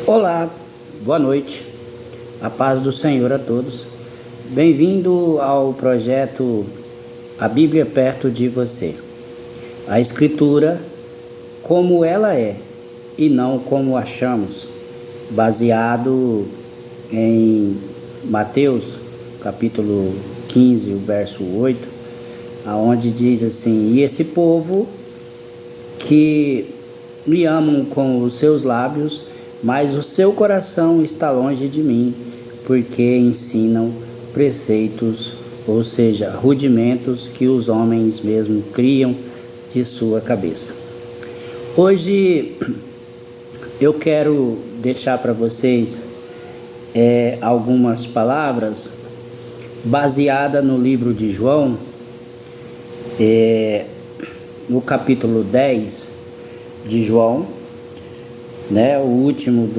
Olá, boa noite, a paz do Senhor a todos. Bem-vindo ao projeto A Bíblia Perto de Você. A Escritura como ela é e não como achamos, baseado em Mateus, capítulo 15, o verso 8, aonde diz assim: e esse povo que me amam com os seus lábios, mas o seu coração está longe de mim, porque ensinam preceitos, ou seja, rudimentos que os homens mesmo criam de sua cabeça. Hoje eu quero deixar para vocês algumas palavras baseadas no livro de João, no capítulo 10 de João, o último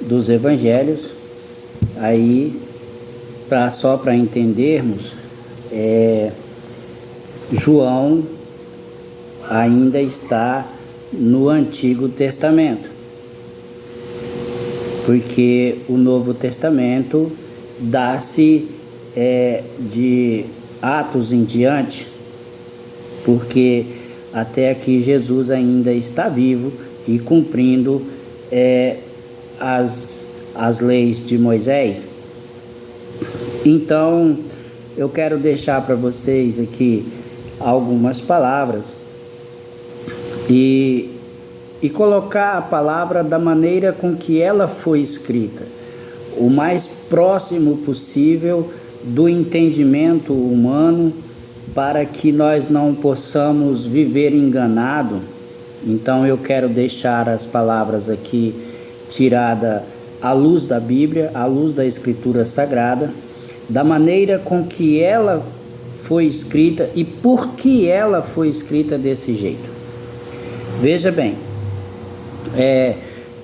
dos evangelhos. Aí, só para entendermos, João ainda está no Antigo Testamento, porque o Novo Testamento dá-se de Atos em diante, porque até aqui Jesus ainda está vivo e cumprindo as leis de Moisés. Então, eu quero deixar para vocês aqui algumas palavras e colocar a palavra da maneira com que ela foi escrita, o mais próximo possível do entendimento humano, para que nós não possamos viver enganado. Então eu quero deixar as palavras aqui tiradas à luz da Bíblia, à luz da Escritura Sagrada, da maneira com que ela foi escrita e por que ela foi escrita desse jeito. Veja bem,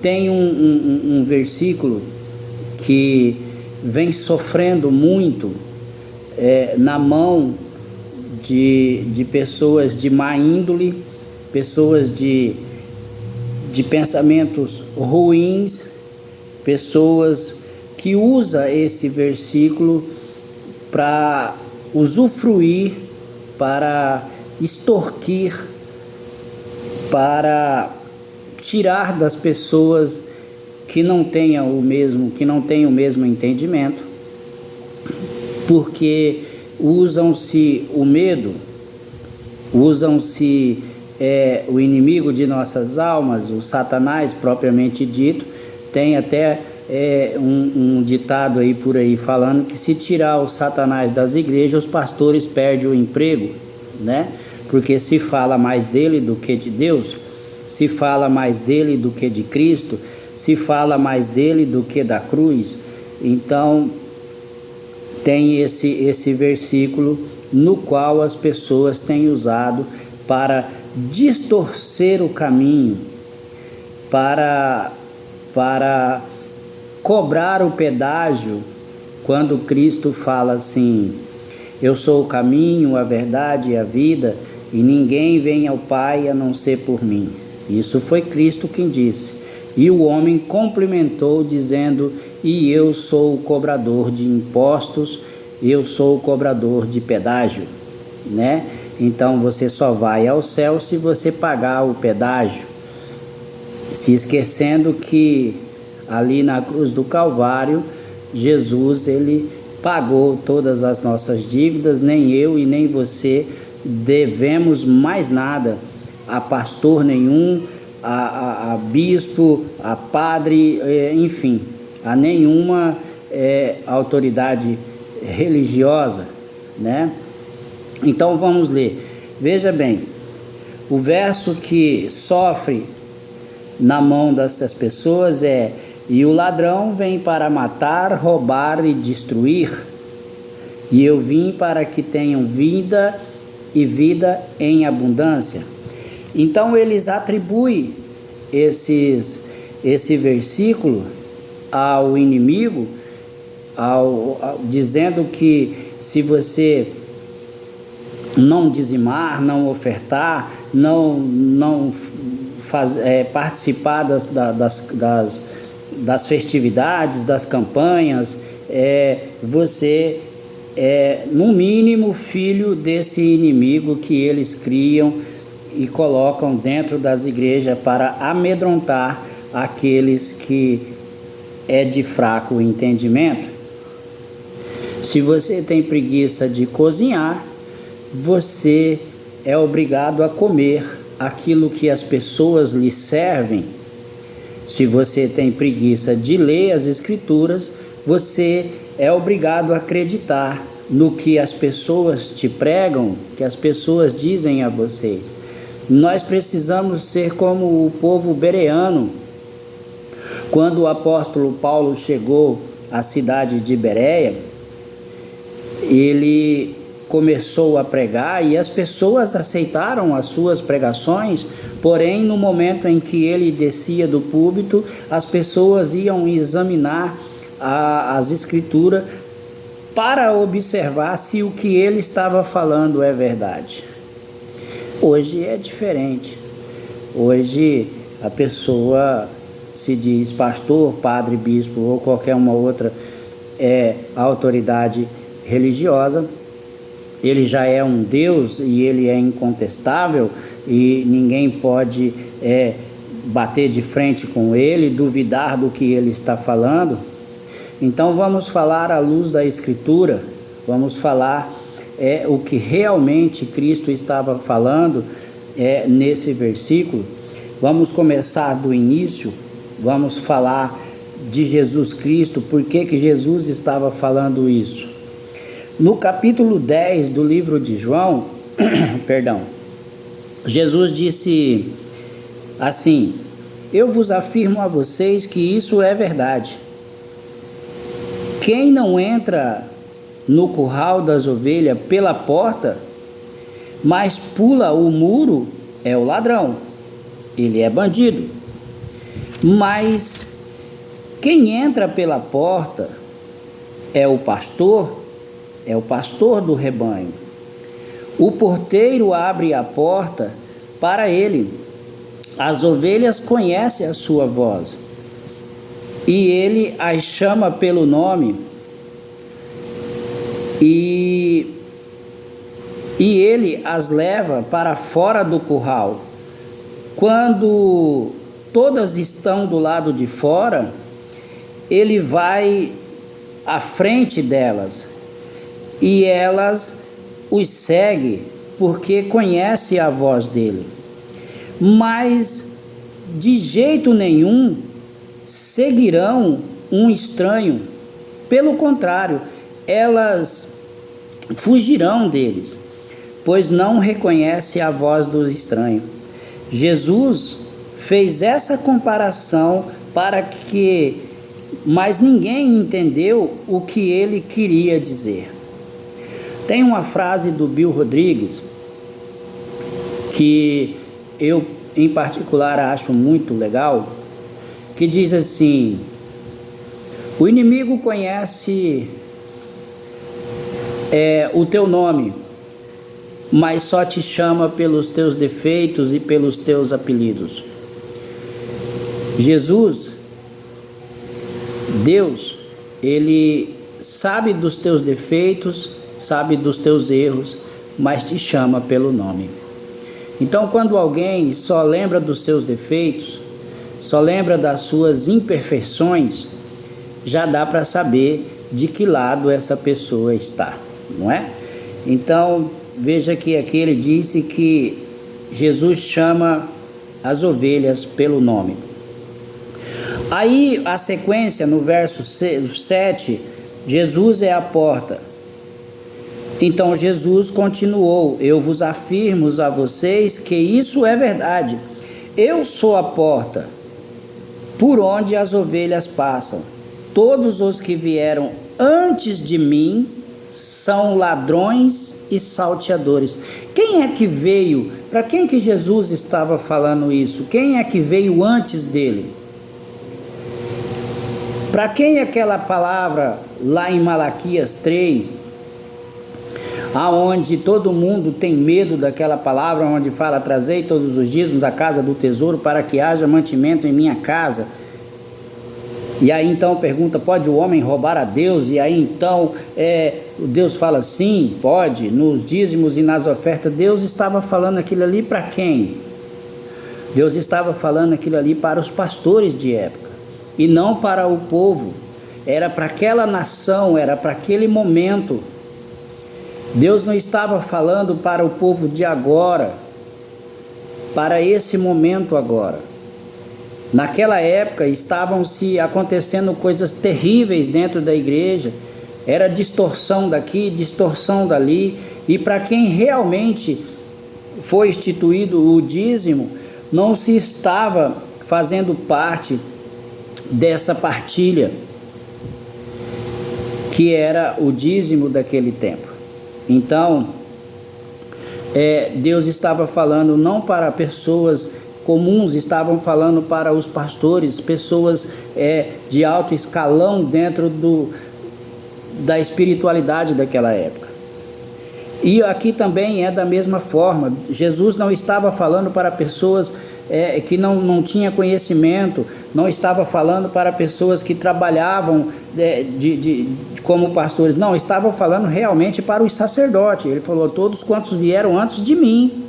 tem um versículo que vem sofrendo muito na mão de pessoas de má índole, pessoas de pensamentos ruins, pessoas que usam esse versículo para usufruir, para extorquir, para tirar das pessoas que não tenham o mesmo entendimento, porque usam-se o medo, usam-se o inimigo de nossas almas, o Satanás propriamente dito. Tem até um ditado aí por aí falando que se tirar o Satanás das igrejas, os pastores perdem o emprego, porque se fala mais dele do que de Deus, se fala mais dele do que de Cristo, se fala mais dele do que da cruz. Então tem esse versículo no qual as pessoas têm usado para distorcer o caminho, para cobrar o pedágio, quando Cristo fala assim: eu sou o caminho, a verdade e a vida, e ninguém vem ao Pai a não ser por mim. Isso foi Cristo quem disse. E o homem complementou dizendo: e eu sou o cobrador de impostos, eu sou o cobrador de pedágio, Então você só vai ao céu se você pagar o pedágio, se esquecendo que ali na cruz do Calvário, Jesus, ele pagou todas as nossas dívidas. Nem eu e nem você devemos mais nada a pastor nenhum, a bispo, a padre, enfim, a nenhuma autoridade religiosa, Então vamos ler. Veja bem, o verso que sofre na mão dessas pessoas e o ladrão vem para matar, roubar e destruir, e eu vim para que tenham vida e vida em abundância. Então eles atribuem esse versículo ao inimigo, dizendo que se você não dizimar, não ofertar, não participar das festividades, das campanhas, você é, no mínimo, filho desse inimigo que eles criam e colocam dentro das igrejas para amedrontar aqueles que é de fraco entendimento. Se você tem preguiça de cozinhar, você é obrigado a comer aquilo que as pessoas lhe servem. Se você tem preguiça de ler as escrituras, você é obrigado a acreditar no que as pessoas te pregam, que as pessoas dizem a vocês. Nós precisamos ser como o povo bereano. Quando o apóstolo Paulo chegou à cidade de Bereia, ele começou a pregar e as pessoas aceitaram as suas pregações, porém no momento em que ele descia do púlpito, as pessoas iam examinar as escrituras para observar se o que ele estava falando é verdade. Hoje é diferente. Hoje a pessoa se diz pastor, padre, bispo ou qualquer uma outra autoridade religiosa. Ele já é um Deus e ele é incontestável e ninguém pode bater de frente com ele, duvidar do que ele está falando. Então vamos falar à luz da Escritura, vamos falar o que realmente Cristo estava falando nesse versículo. Vamos começar do início, vamos falar de Jesus Cristo, por que Jesus estava falando isso. No capítulo 10 do livro de João, Jesus disse assim: eu vos afirmo a vocês que isso é verdade. Quem não entra no curral das ovelhas pela porta, mas pula o muro, é o ladrão, ele é bandido. Mas quem entra pela porta é o pastor do rebanho. O porteiro abre a porta para ele. As ovelhas conhecem a sua voz e ele as chama pelo nome e ele as leva para fora do curral. Quando todas estão do lado de fora, ele vai à frente delas e elas os seguem porque conhece a voz dele. Mas de jeito nenhum seguirão um estranho. Pelo contrário, elas fugirão deles, pois não reconhece a voz do estranho. Jesus fez essa comparação mas ninguém entendeu o que ele queria dizer. Tem uma frase do Bill Rodrigues que eu, em particular, acho muito legal, que diz assim: o inimigo conhece o teu nome, mas só te chama pelos teus defeitos e pelos teus apelidos. Jesus, Deus, ele sabe dos teus defeitos, sabe dos teus erros, mas te chama pelo nome. Então, quando alguém só lembra dos seus defeitos, só lembra das suas imperfeições, já dá para saber de que lado essa pessoa está, não é? Então, veja que aqui ele disse que Jesus chama as ovelhas pelo nome. Aí, a sequência, no verso 7, Jesus é a porta. Então Jesus continuou: eu vos afirmo a vocês que isso é verdade. Eu sou a porta por onde as ovelhas passam. Todos os que vieram antes de mim são ladrões e salteadores. Quem é que veio? Para quem que Jesus estava falando isso? Quem é que veio antes dele? Para quem aquela palavra lá em Malaquias 3, aonde todo mundo tem medo daquela palavra, onde fala: trazei todos os dízimos à casa do tesouro para que haja mantimento em minha casa. E aí então pergunta, pode o homem roubar a Deus? E aí então Deus fala, sim, pode, nos dízimos e nas ofertas. Deus estava falando aquilo ali para quem? Deus estava falando aquilo ali para os pastores de época, e não para o povo. Era para aquela nação, era para aquele momento. Deus não estava falando para o povo de agora, para esse momento agora. Naquela época estavam se acontecendo coisas terríveis dentro da igreja, era distorção daqui, distorção dali, e para quem realmente foi instituído o dízimo, não se estava fazendo parte dessa partilha, que era o dízimo daquele tempo. Então, Deus estava falando não para pessoas comuns, estavam falando para os pastores, pessoas de alto escalão dentro da espiritualidade daquela época. E aqui também é da mesma forma. Jesus não estava falando para pessoas que não tinham conhecimento, não estava falando para pessoas que trabalhavam como pastores, não, estava falando realmente para os sacerdotes. Ele falou, todos quantos vieram antes de mim.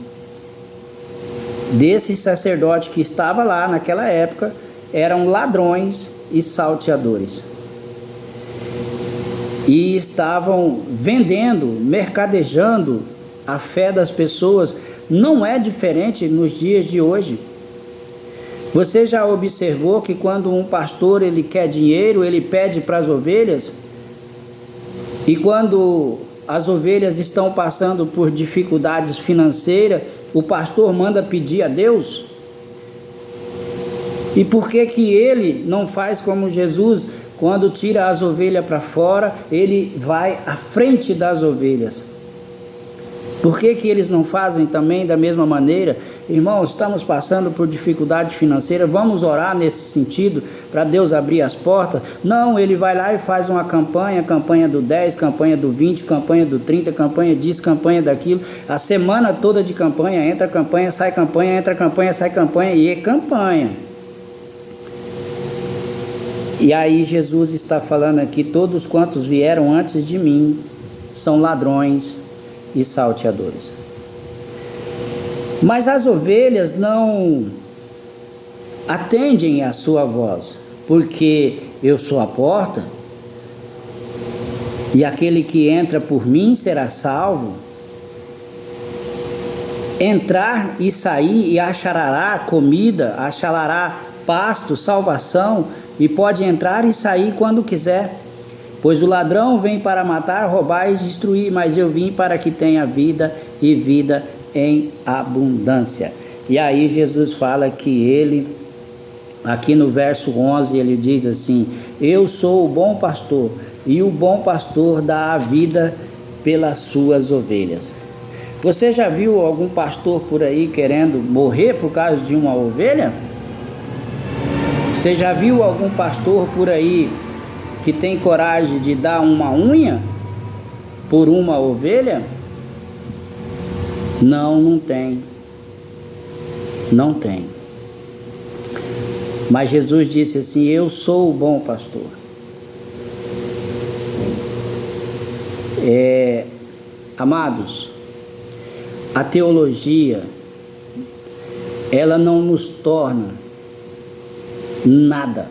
Desse sacerdote que estava lá naquela época, eram ladrões e salteadores. E estavam vendendo, mercadejando a fé das pessoas. Não é diferente nos dias de hoje. Você já observou que quando um pastor ele quer dinheiro, ele pede para as ovelhas? E quando as ovelhas estão passando por dificuldades financeiras, o pastor manda pedir a Deus? E por que que ele não faz como Jesus? Quando tira as ovelhas para fora, ele vai à frente das ovelhas. Por que que eles não fazem também da mesma maneira? Irmãos, estamos passando por dificuldade financeira, vamos orar nesse sentido, para Deus abrir as portas? Não, ele vai lá e faz uma campanha do 10, campanha do 20, campanha do 30, campanha disso, campanha daquilo, a semana toda de campanha, entra campanha, sai campanha, entra campanha, sai campanha, e é campanha. E aí Jesus está falando aqui, todos quantos vieram antes de mim, são ladrões e salteadores. Mas as ovelhas não atendem à sua voz, porque eu sou a porta, e aquele que entra por mim será salvo. Entrar e sair e achará comida, achará pasto, salvação, e pode entrar e sair quando quiser. Pois o ladrão vem para matar, roubar e destruir, mas eu vim para que tenha vida e vida em abundância. E aí Jesus fala que ele, aqui no verso 11, ele diz assim, eu sou o bom pastor, e o bom pastor dá a vida pelas suas ovelhas. Você já viu algum pastor por aí querendo morrer por causa de uma ovelha? Você já viu algum pastor por aí que tem coragem de dar uma unha por uma ovelha? Não tem. Não tem. Mas Jesus disse assim, eu sou o bom pastor. Amados, a teologia, ela não nos torna nada.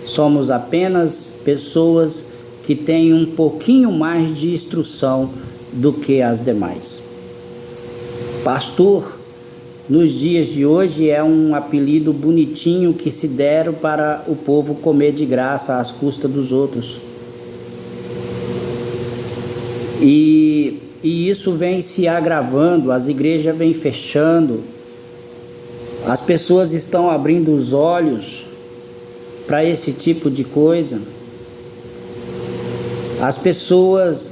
Somos apenas pessoas que têm um pouquinho mais de instrução do que as demais. Pastor, nos dias de hoje, é um apelido bonitinho que se deram para o povo comer de graça às custas dos outros. E isso vem se agravando, as igrejas vêm fechando, as pessoas estão abrindo os olhos para esse tipo de coisa. As pessoas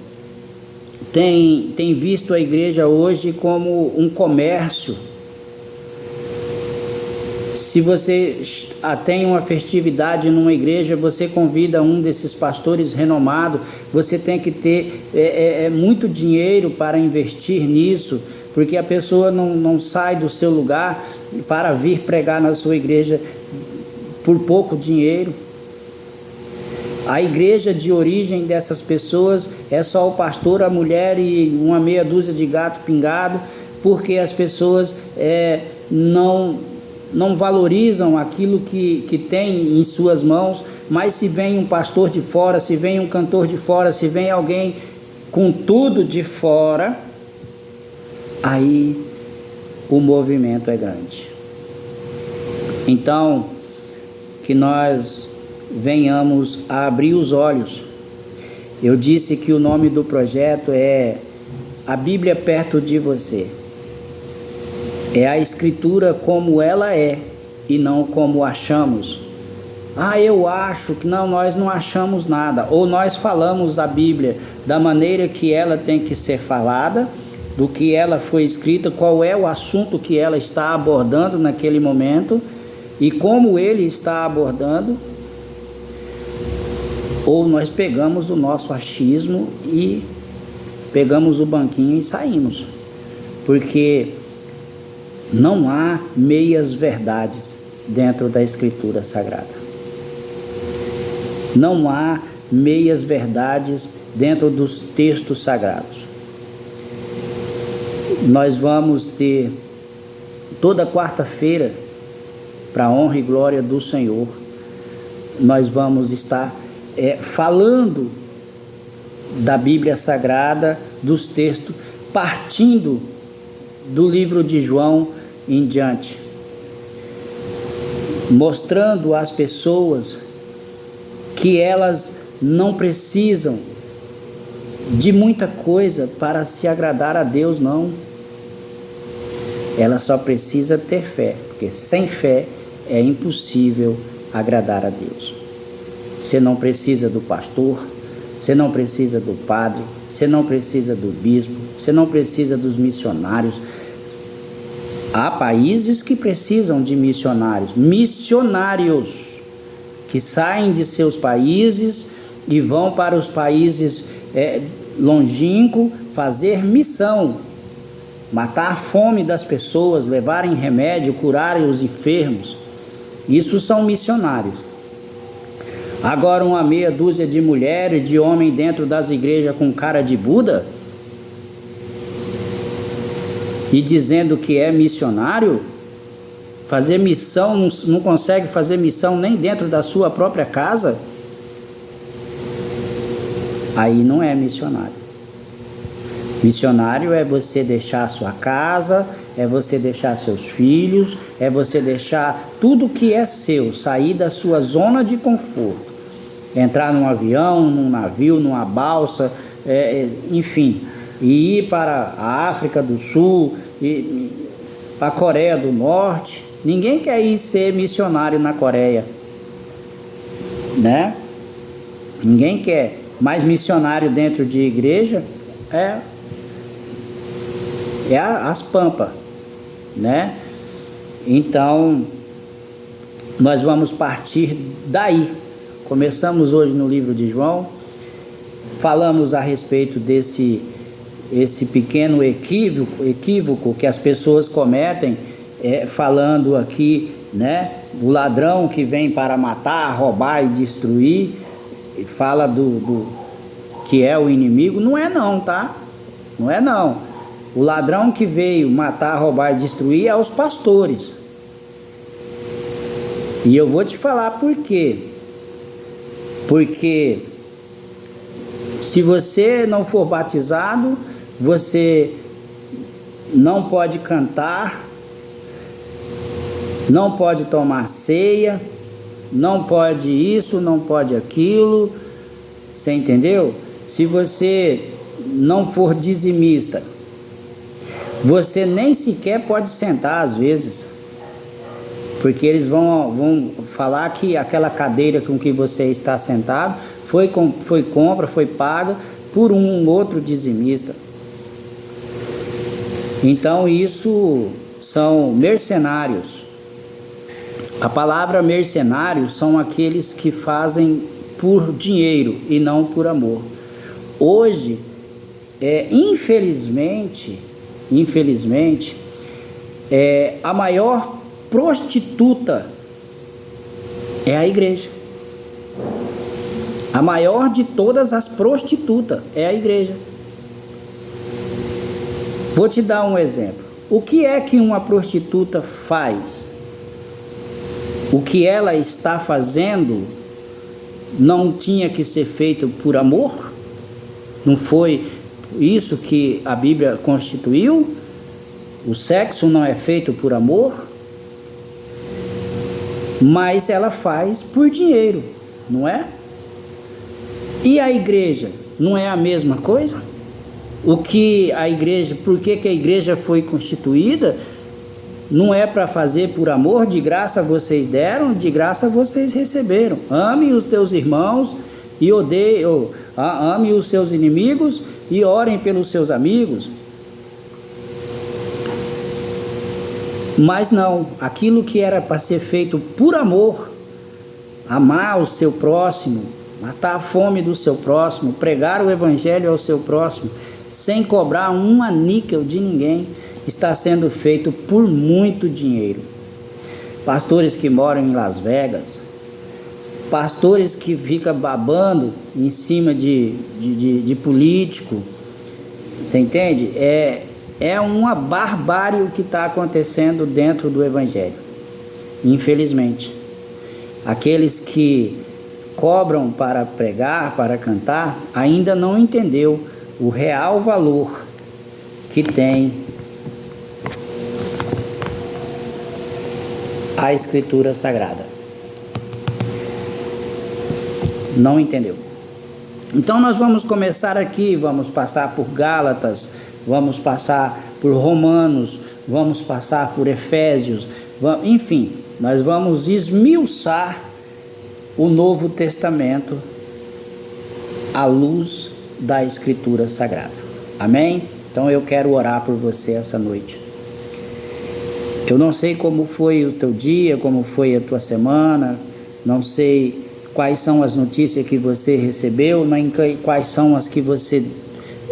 têm visto a igreja hoje como um comércio. Se você tem uma festividade numa igreja, você convida um desses pastores renomados, você tem que ter muito dinheiro para investir nisso, porque a pessoa não sai do seu lugar para vir pregar na sua igreja por pouco dinheiro. A igreja de origem dessas pessoas é só o pastor, a mulher e uma meia dúzia de gato pingado, porque as pessoas não valorizam aquilo que tem em suas mãos. Mas se vem um pastor de fora, se vem um cantor de fora, se vem alguém com tudo de fora, aí o movimento é grande. Então, que nós venhamos a abrir os olhos. Eu disse que o nome do projeto é A Bíblia Perto de Você. É a Escritura como ela é e não como achamos. Eu acho que não, nós não achamos nada. Ou nós falamos da Bíblia da maneira que ela tem que ser falada, do que ela foi escrita, qual é o assunto que ela está abordando naquele momento e como ele está abordando. Ou nós pegamos o nosso achismo e pegamos o banquinho e saímos. Porque não há meias verdades dentro da Escritura Sagrada. Não há meias verdades dentro dos textos sagrados. Nós vamos ter toda quarta-feira, para a honra e glória do Senhor, nós vamos estar falando da Bíblia Sagrada, dos textos, partindo do livro de João em diante, mostrando às pessoas que elas não precisam de muita coisa para se agradar a Deus, não. Ela só precisa ter fé, porque sem fé é impossível agradar a Deus. Você não precisa do pastor, você não precisa do padre, você não precisa do bispo, você não precisa dos missionários. Há países que precisam de missionários que saem de seus países e vão para os países longínquos fazer missão, matar a fome das pessoas, levarem remédio, curarem os enfermos. Isso são missionários. Agora, uma meia dúzia de mulheres, de homem dentro das igrejas com cara de Buda e dizendo que é missionário, fazer missão, não consegue fazer missão nem dentro da sua própria casa, aí não é missionário. Missionário é você deixar a sua casa, é você deixar seus filhos, é você deixar tudo que é seu, sair da sua zona de conforto, entrar num avião, num navio, numa balsa, enfim, e ir para a África do Sul, para a Coreia do Norte. Ninguém quer ir ser missionário na Coreia, né? Ninguém quer. Mas missionário dentro de igreja é as pampas, né? Então, nós vamos partir daí. Começamos hoje no livro de João, falamos a respeito desse pequeno equívoco que as pessoas cometem, falando aqui, né? O ladrão que vem para matar, roubar e destruir, fala do que é o inimigo. Não é não, tá? Não é não. O ladrão que veio matar, roubar e destruir é os pastores. E eu vou te falar por quê. Porque se você não for batizado, você não pode cantar, não pode tomar ceia, não pode isso, não pode aquilo. Você entendeu? Se você não for dizimista, você nem sequer pode sentar às vezes, porque eles vão falar que aquela cadeira com que você está sentado foi paga por um outro dizimista. Então isso são mercenários. A palavra mercenários são aqueles que fazem por dinheiro e não por amor. Hoje, infelizmente, a maior prostituta é a igreja. A maior de todas as prostitutas é a igreja. Vou te dar um exemplo. O que é que uma prostituta faz? O que ela está fazendo não tinha que ser feito por amor? Não foi isso que a Bíblia constituiu? O sexo não é feito por amor? Mas ela faz por dinheiro, não é? E a igreja, não é a mesma coisa? Por que a igreja foi constituída? Não é para fazer por amor, de graça vocês deram, de graça vocês receberam. Ame os teus irmãos e ame os seus inimigos e orem pelos seus amigos. Mas não, aquilo que era para ser feito por amor, amar o seu próximo, matar a fome do seu próximo, pregar o evangelho ao seu próximo, sem cobrar uma níquel de ninguém, está sendo feito por muito dinheiro. Pastores que moram em Las Vegas, pastores que ficam babando em cima de político, você entende? É uma barbárie o que está acontecendo dentro do evangelho, infelizmente. Aqueles que cobram para pregar, para cantar, ainda não entendeu o real valor que tem a Escritura Sagrada. Não entendeu. Então nós vamos começar aqui, vamos passar por Gálatas, vamos passar por Romanos, vamos passar por Efésios, enfim, nós vamos esmiuçar o Novo Testamento à luz da Escritura Sagrada. Amém? Então eu quero orar por você essa noite. Eu não sei como foi o teu dia, como foi a tua semana, não sei quais são as notícias que você recebeu, nem quais são as que você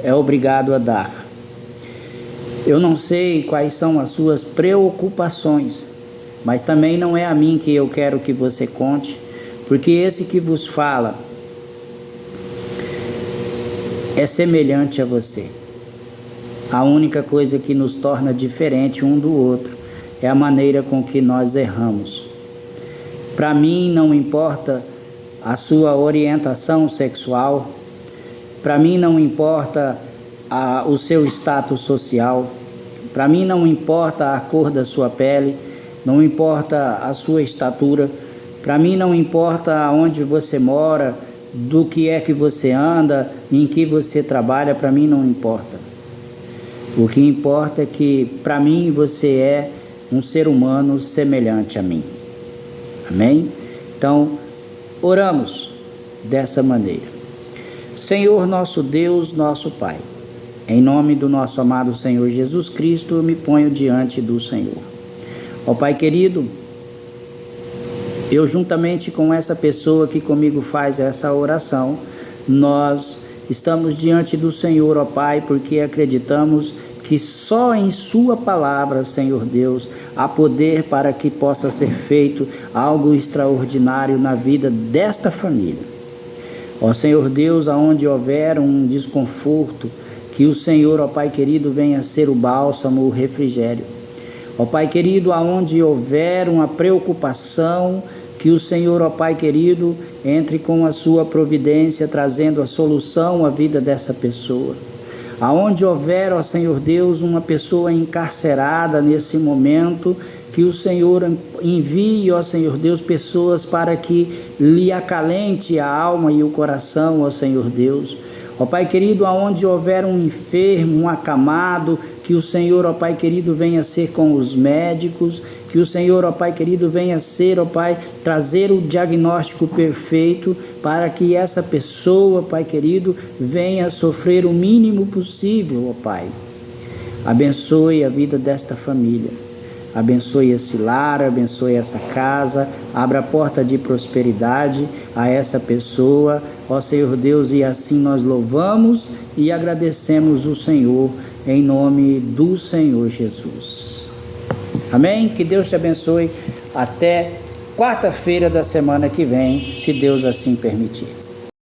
é obrigado a dar. Eu não sei quais são as suas preocupações, mas também não é a mim que eu quero que você conte, porque esse que vos fala é semelhante a você. A única coisa que nos torna diferente um do outro é a maneira com que nós erramos. Para mim não importa a sua orientação sexual, para mim não importa o seu status social, para mim não importa a cor da sua pele, não importa a sua estatura, para mim não importa onde você mora, do que é que você anda, em que você trabalha, para mim não importa. O que importa é que para mim você é um ser humano semelhante a mim. Amém? Então, oramos dessa maneira. Senhor nosso Deus, nosso Pai, em nome do nosso amado Senhor Jesus Cristo, eu me ponho diante do Senhor. Ó Pai querido, eu juntamente com essa pessoa que comigo faz essa oração, nós estamos diante do Senhor, ó Pai, porque acreditamos que só em Sua palavra, Senhor Deus, há poder para que possa ser feito algo extraordinário na vida desta família. Ó Senhor Deus, aonde houver um desconforto, que o Senhor, ó Pai querido, venha ser o bálsamo, o refrigério. Ó Pai querido, aonde houver uma preocupação, que o Senhor, ó Pai querido, entre com a sua providência, trazendo a solução à vida dessa pessoa. Aonde houver, ó Senhor Deus, uma pessoa encarcerada nesse momento, que o Senhor envie, ó Senhor Deus, pessoas para que lhe acalente a alma e o coração, ó Senhor Deus. Ó Pai querido, aonde houver um enfermo, um acamado, que o Senhor, ó Pai querido, venha ser com os médicos, que o Senhor, ó Pai querido, venha ser, ó Pai, trazer o diagnóstico perfeito para que essa pessoa, Pai querido, venha sofrer o mínimo possível, ó Pai. Abençoe a vida desta família, abençoe esse lar, abençoe essa casa, abra a porta de prosperidade a essa pessoa, ó Senhor Deus, e assim nós louvamos e agradecemos o Senhor, em nome do Senhor Jesus. Amém? Que Deus te abençoe até quarta-feira da semana que vem, se Deus assim permitir.